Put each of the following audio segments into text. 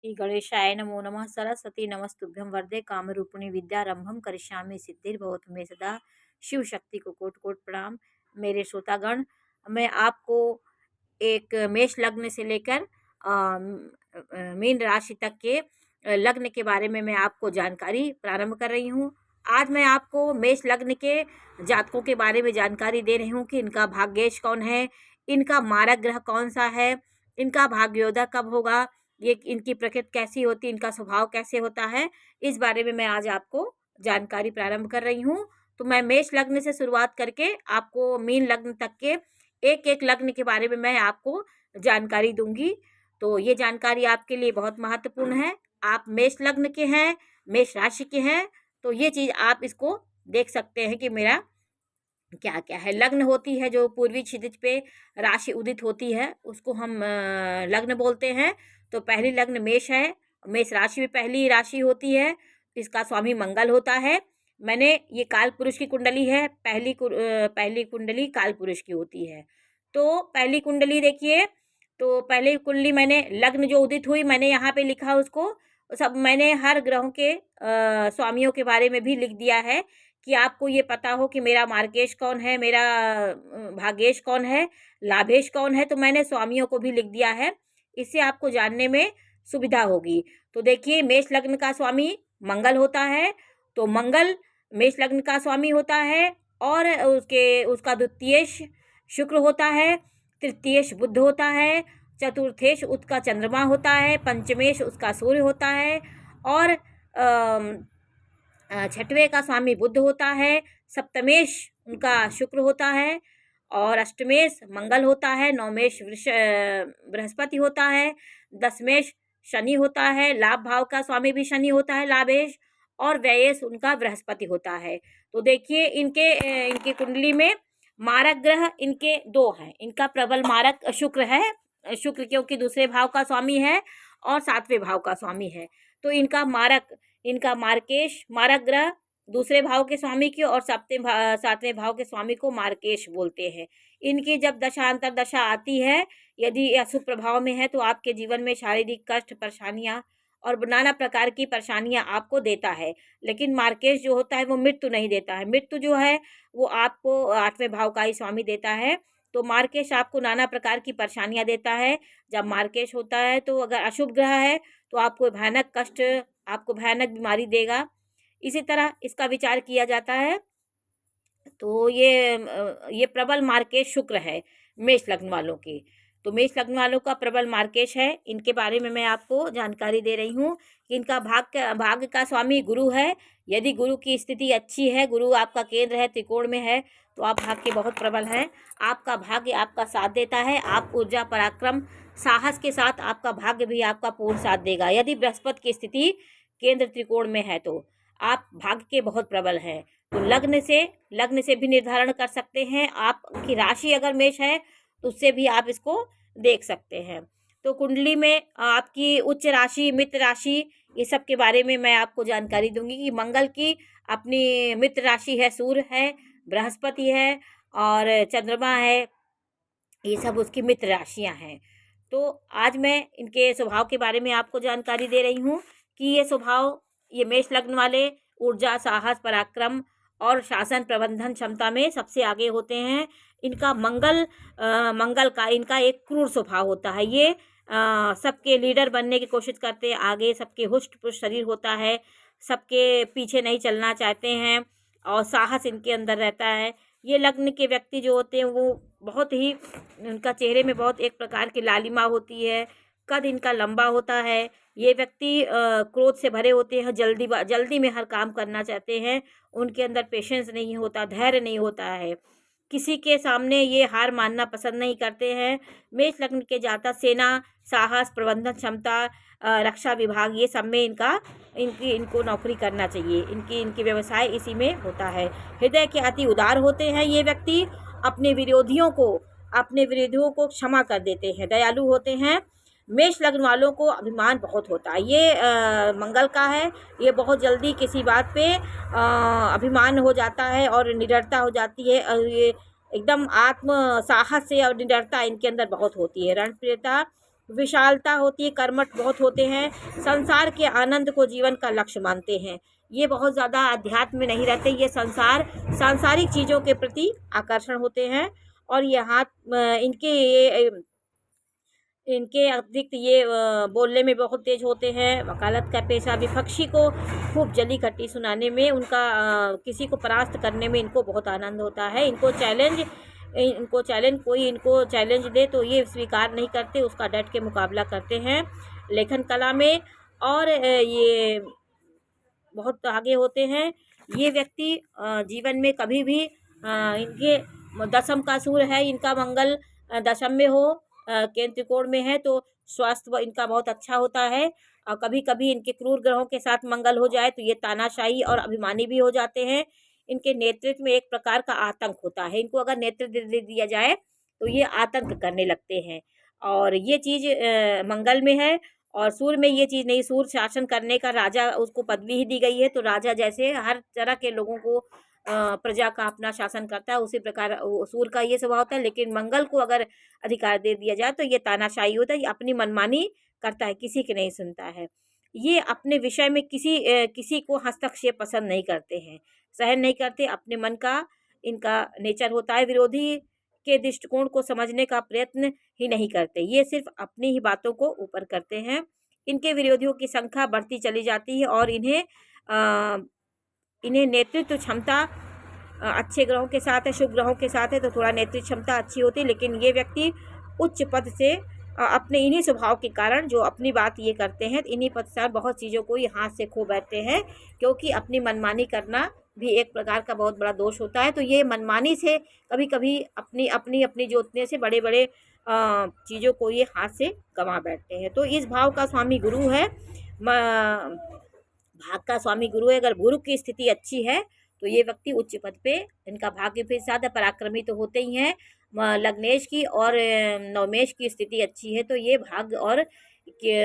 श्री गणेशाय नमो नमः। सरस्वती नमस्तुभ्यं वरदे कामरूपिणी विद्यारंभम करिष्यामि सिद्धिर्भवतु मे सदा। शिव शक्ति को कोटि कोटि प्रणाम। मेरे श्रोतागण, मैं आपको एक मेष लग्न से लेकर मीन राशि तक के लग्न के बारे में मैं आपको जानकारी प्रारंभ कर रही हूँ। आज मैं आपको मेष लग्न के जातकों के बारे में जानकारी दे रही हूँ कि इनका भाग्येश कौन है, इनका मारक ग्रह कौन सा है, इनका भाग्योदय कब होगा, ये इनकी प्रकृति कैसी होती है, इनका स्वभाव कैसे होता है, इस बारे में मैं आज आपको जानकारी प्रारंभ कर रही हूँ। तो मैं मेष लग्न से शुरुआत करके आपको मीन लग्न तक के एक एक लग्न के बारे में मैं आपको जानकारी दूंगी। तो ये जानकारी आपके लिए बहुत महत्वपूर्ण है। आप मेष लग्न के हैं, मेष राशि के हैं, तो ये चीज़ आप इसको देख सकते हैं कि मेरा क्या क्या है। लग्न होती है जो पूर्वी क्षितिज पे राशि उदित होती है, उसको हम लग्न बोलते हैं। तो पहली लग्न मेष है, मेष राशि में पहली राशि होती है, इसका स्वामी मंगल होता है। मैंने ये काल पुरुष की कुंडली है, पहली कुंडली काल पुरुष की होती है। तो पहली कुंडली देखिए, तो पहली कुंडली मैंने लग्न जो उदित हुई मैंने यहाँ पे लिखा उसको, सब मैंने हर ग्रहों के स्वामियों के बारे में भी लिख दिया है कि आपको ये पता हो कि मेरा मार्गेश कौन है, मेरा भाग्येश कौन है, लाभेश कौन है। तो मैंने स्वामियों को भी लिख दिया है, इससे आपको जानने में सुविधा होगी। तो देखिए, मेष लग्न का स्वामी मंगल होता है, तो मंगल मेष लग्न का स्वामी होता है। और उसका द्वितीयेश शुक्र होता है, तृतीयेश बुध होता है, चतुर्थेश उसका चंद्रमा होता है, पंचमेश उसका सूर्य होता है, और छठवें का स्वामी बुध होता है, सप्तमेश उनका शुक्र होता है, और अष्टमेश मंगल होता है, नवमेश बृहस्पति होता है, दसमेश शनि होता है, लाभ भाव का स्वामी भी शनि होता है, लाभेश, और व्ययेश उनका बृहस्पति होता है। तो देखिए, इनके कुंडली में मारक ग्रह इनके दो हैं। इनका प्रबल मारक शुक्र है, शुक्र क्योंकि दूसरे भाव का स्वामी है और सातवें भाव का स्वामी है। तो इनका मार्केश मारक ग्रह दूसरे भाव के स्वामी की और सातवें भाव के स्वामी को मार्केश बोलते हैं। इनकी जब दशा अंतर दशा आती है, यदि अशुभ प्रभाव में है, तो आपके जीवन में शारीरिक कष्ट, परेशानियां और नाना प्रकार की परेशानियां आपको देता है। लेकिन मार्केश जो होता है वो मृत्यु नहीं देता है। मृत्यु जो है वो आपको आठवें भाव का ही स्वामी देता है। तो मार्केश आपको नाना प्रकार की परेशानियां देता है। जब मार्केश होता है, तो अगर अशुभ ग्रह है तो आपको भयानक कष्ट, आपको भयानक बीमारी देगा। इसी तरह इसका विचार किया जाता है। तो ये प्रबल मार्केश शुक्र है मेष लग्न वालों की। तो मेष लग्न वालों का प्रबल मार्केश है, इनके बारे में मैं आपको जानकारी दे रही हूँ कि इनका भाग्य का स्वामी गुरु है। यदि गुरु की स्थिति अच्छी है, गुरु आपका केंद्र है, त्रिकोण में है, तो आप भाग्य के बहुत प्रबल हैं। आपका भाग्य आपका साथ देता है। आप ऊर्जा, पराक्रम, साहस के साथ आपका भाग्य भी आपका पूर्ण साथ देगा। यदि बृहस्पति की स्थिति केंद्र त्रिकोण में है, तो आप भाग्य के बहुत प्रबल हैं। तो लग्न से भी निर्धारण कर सकते हैं। आपकी राशि अगर मेष है तो उससे भी आप इसको देख सकते हैं। तो कुंडली में आपकी उच्च राशि, मित्र राशि, ये सब के बारे में मैं आपको जानकारी दूंगी कि मंगल की अपनी मित्र राशि है, सूर्य है, बृहस्पति है और चंद्रमा है, ये सब उसकी मित्र राशियां हैं। तो आज मैं इनके स्वभाव के बारे में आपको जानकारी दे रही हूँ कि ये मेष लग्न वाले ऊर्जा, साहस, पराक्रम और शासन प्रबंधन क्षमता में सबसे आगे होते हैं। इनका मंगल का इनका एक क्रूर स्वभाव होता है। ये सबके लीडर बनने की कोशिश करते हैं, आगे सबके हुष्ट पुष्ट शरीर होता है, सबके पीछे नहीं चलना चाहते हैं और साहस इनके अंदर रहता है। ये लग्न के व्यक्ति जो होते हैं वो बहुत ही, उनका चेहरे में बहुत एक प्रकार की लालिमा होती है, कद इनका लंबा होता है। ये व्यक्ति क्रोध से भरे होते हैं, जल्दी में हर काम करना चाहते हैं, उनके अंदर पेशेंस नहीं होता, धैर्य नहीं होता है, किसी के सामने ये हार मानना पसंद नहीं करते हैं। मेष लग्न के जातक सेना, साहस, प्रबंधन क्षमता, रक्षा विभाग, ये सब में इनको नौकरी करना चाहिए। इनकी व्यवसाय इसी में होता है। हृदय के अति उदार होते हैं ये व्यक्ति, अपने विरोधियों को क्षमा कर देते हैं, दयालु होते हैं। मेष लग्न वालों को अभिमान बहुत होता है। ये मंगल का है, ये बहुत जल्दी किसी बात पे अभिमान हो जाता है और निडरता हो जाती है। ये एकदम आत्म साहस से और निडरता इनके अंदर बहुत होती है। रणप्रियता विशालता होती है, कर्मठ बहुत होते हैं, संसार के आनंद को जीवन का लक्ष्य मानते हैं। ये बहुत ज़्यादा अध्यात्म में नहीं रहते, ये सांसारिक चीज़ों के प्रति आकर्षण होते हैं। और ये इनके अतिरिक्त ये बोलने में बहुत तेज होते हैं। वकालत का पेशा विपक्षी को खूब जली कटी सुनाने में, किसी को परास्त करने में इनको बहुत आनंद होता है। कोई इनको चैलेंज दे तो ये स्वीकार नहीं करते, उसका डट के मुकाबला करते हैं लेखन कला में। और ये बहुत आगे होते हैं। ये व्यक्ति जीवन में कभी भी इनके दशम का सूर्य है, इनका मंगल दशम में हो, केंद्र त्रिकोण में है, तो स्वास्थ्य इनका बहुत अच्छा होता है। और कभी कभी इनके क्रूर ग्रहों के साथ मंगल हो जाए तो ये तानाशाही और अभिमानी भी हो जाते हैं। इनके नेतृत्व में एक प्रकार का आतंक होता है, इनको अगर नेतृत्व दे दिया जाए तो ये आतंक करने लगते हैं। और ये चीज़ मंगल में है। और सूर्य में ये चीज़ नहीं, सूर्य शासन करने का, राजा उसको पदवी ही दी गई है, तो राजा जैसे हर तरह के लोगों को प्रजा का अपना शासन करता है, उसी प्रकार सूर्य का ये स्वभाव होता है। लेकिन मंगल को अगर अधिकार दे दिया जाए तो ये तानाशाही होता है, ये अपनी मनमानी करता है, किसी की नहीं सुनता है। ये अपने विषय में किसी को हस्तक्षेप पसंद नहीं करते हैं, सहन नहीं करते, अपने मन का इनका नेचर होता है। विरोधी के दृष्टिकोण को समझने का प्रयत्न ही नहीं करते, ये सिर्फ अपनी ही बातों को ऊपर करते हैं। इनके विरोधियों की संख्या बढ़ती चली जाती है और इन्हें नेतृत्व क्षमता अच्छे ग्रहों के साथ है, शुभ ग्रहों के साथ है, तो थोड़ा नेतृत्व क्षमता अच्छी होती है। लेकिन ये व्यक्ति उच्च पद से अपने इन्हीं स्वभाव के कारण जो अपनी बात ये करते हैं, इन्हीं पद से बहुत चीज़ों को ये हाथ से खो बैठते हैं, क्योंकि अपनी मनमानी करना भी एक प्रकार का बहुत बड़ा दोष होता है। तो ये मनमानी से कभी कभी अपनी जोतने से बड़े बड़े चीज़ों को ये हाथ से गंवा बैठते हैं। तो इस भाव का स्वामी गुरु है, भाग का स्वामी गुरु है। अगर गुरु की स्थिति अच्छी है तो ये व्यक्ति उच्च पद पे, इनका भाग्य फिर ज़्यादा पराक्रमी तो होते ही हैं। लग्नेश की और नवमेश की स्थिति अच्छी है तो ये भाग्य और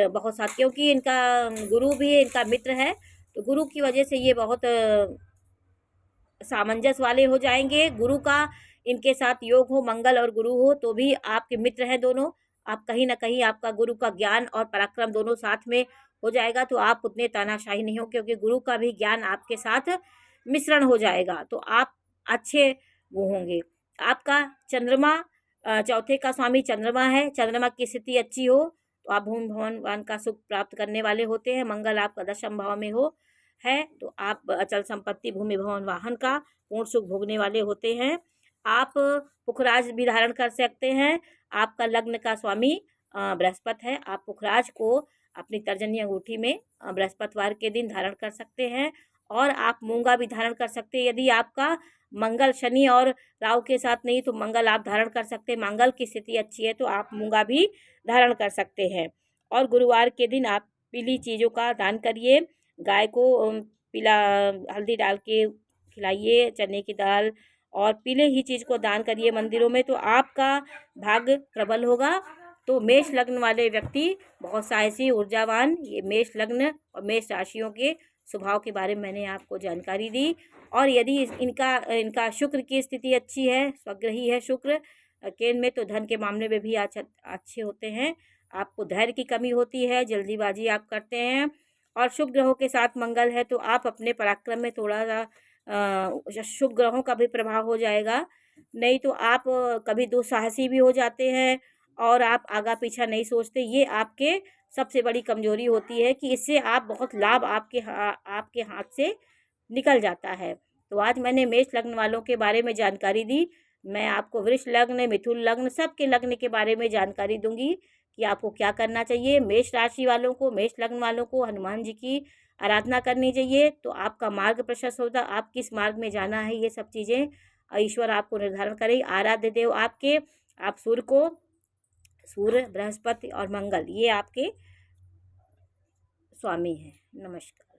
बहुत साथ, क्योंकि इनका गुरु भी इनका मित्र है, तो गुरु की वजह से ये बहुत सामंजस्य वाले हो जाएंगे। गुरु का इनके साथ योग हो, मंगल और गुरु हो तो भी आपके मित्र हैं दोनों। आप कहीं ना कहीं आपका गुरु का ज्ञान और पराक्रम दोनों साथ में हो जाएगा, तो आप उतने तानाशाही नहीं हो, क्योंकि गुरु का भी ज्ञान आपके साथ मिश्रण हो जाएगा, तो आप अच्छे वो होंगे। आपका चंद्रमा चौथे का स्वामी चंद्रमा है, चंद्रमा की स्थिति अच्छी हो तो आप भूमि भवन वाहन का सुख प्राप्त करने वाले होते हैं। मंगल आपका दशम भाव में हो है तो आप अचल संपत्ति, भूमि भवन वाहन का पूर्ण सुख भोगने वाले होते हैं। आप पुखराज भी धारण कर सकते हैं। आपका लग्न का स्वामी बृहस्पति है, आप पुखराज को अपनी तर्जनी अंगूठी में बृहस्पतिवार के दिन धारण कर सकते हैं। और आप मूंगा भी धारण कर सकते हैं। यदि आपका मंगल शनि और राहु के साथ नहीं तो मंगल आप धारण कर सकते हैं। मंगल की स्थिति अच्छी है तो आप मूंगा भी धारण कर सकते हैं। और गुरुवार के दिन आप पीली चीज़ों का दान करिए, गाय को पीला हल्दी डाल के खिलाइए, चने की दाल और पीले ही चीज़ को दान करिए मंदिरों में, तो आपका भाग्य प्रबल होगा। तो मेष लग्न वाले व्यक्ति बहुत साहसी, ऊर्जावान, ये मेष लग्न और मेष राशियों के स्वभाव के बारे में मैंने आपको जानकारी दी। और यदि इनका शुक्र की स्थिति अच्छी है, स्वग्रही है शुक्र केंद्र में, तो धन के मामले में भी अच्छे होते हैं। आपको धैर्य की कमी होती है, जल्दीबाजी आप करते हैं। और शुभ ग्रहों के साथ मंगल है तो आप अपने पराक्रम में थोड़ा सा शुभ ग्रहों का भी प्रभाव हो जाएगा, नहीं तो आप कभी दुस्साहसी भी हो जाते हैं और आप आगा पीछा नहीं सोचते। ये आपके सबसे बड़ी कमजोरी होती है कि इससे आप बहुत लाभ आपके हाथ से निकल जाता है। तो आज मैंने मेष लग्न वालों के बारे में जानकारी दी। मैं आपको वृष लग्न, मिथुन लग्न, सबके लग्न के बारे में जानकारी दूंगी कि आपको क्या करना चाहिए। मेष राशि वालों को, मेष लग्न वालों को हनुमान जी की आराधना करनी चाहिए, तो आपका मार्ग प्रशस्त होता। आप किस मार्ग में जाना है ये सब चीज़ें ईश्वर आपको निर्धारण करे। आराध्य देव आप सूर्य, बृहस्पति और मंगल ये आपके स्वामी हैं। नमस्कार।